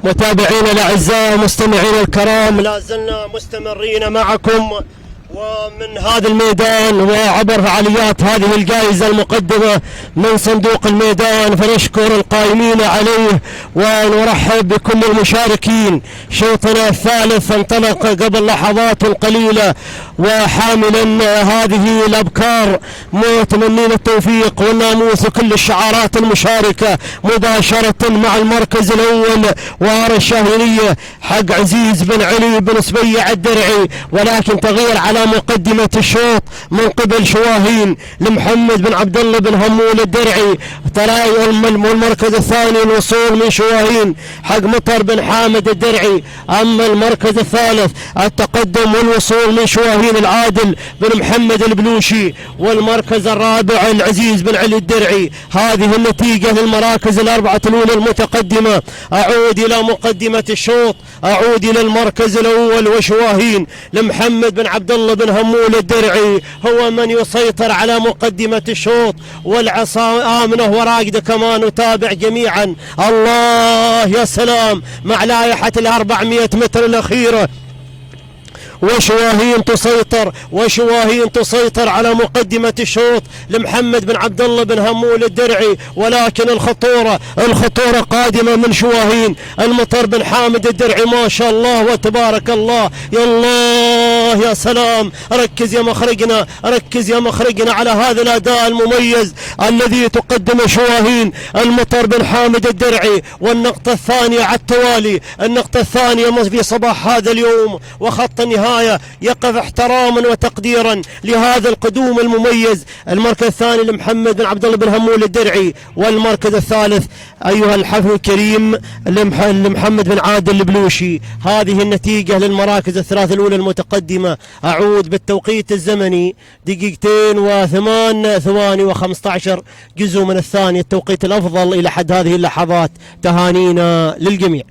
متابعينا الاعزاء ومستمعينا الكرام، لا زلنا مستمرين معكم ومن هذا الميدان وعبر فعاليات هذه الجائزة المقدمة من صندوق الميدان، فنشكر القائمين عليه ونرحب بكل المشاركين. شوطنا الثالث انطلق قبل لحظات قليلة وحاملا هذه الأبكار متمنين التوفيق والناموس وكل الشعارات المشاركة مباشرة مع المركز الأول وار الشاهينية حق عزيز بن علي بن سبيع الدرعي، ولكن تغيير على مقدمة الشوط من قبل شواهين لمحمد بن عبد الله بن همول الدرعي. ترى المركز الثاني الوصول من شواهين حق مطر بن حامد الدرعي. اما المركز الثالث التقدم والوصول من شواهين العادل بن محمد البلوشي، والمركز الرابع العزيز بن علي الدرعي. هذه النتيجة للمراكز الأربعة الأولى المتقدمة. أعود إلى مقدمة الشوط، أعود إلى المركز الأول وشواهين لمحمد بن عبد الله بن همول الدرعي هو من يسيطر على مقدمة الشوط، والعصا آمنة وراقدة كمان. نتابع جميعا. الله يا سلام مع لائحة 400 متر الأخيرة، وشواهين تسيطر على مقدمة الشوط لمحمد بن عبد الله بن همول الدرعي، ولكن الخطورة قادمة من شواهين. المطر بن حامد الدرعي ما شاء الله وتبارك الله. يا الله يا سلام، ركز يا مخرجنا على هذا الأداء المميز الذي تقدم شواهين المطر بن حامد الدرعي. والنقطة الثانية على التوالي، النقطة الثانية في صباح هذا اليوم، وخط النهاية يقف احتراما وتقديرا لهذا القدوم المميز. المركز الثاني لمحمد بن عبد الله بن همول الدرعي، والمركز الثالث ايها الحفل الكريم لمحمد بن عادل البلوشي. هذه النتيجة للمراكز الثلاث الاولى المتقدمة. اعود بالتوقيت الزمني 2:08 جزء من الثانية، التوقيت الافضل الى حد هذه اللحظات. تهانينا للجميع.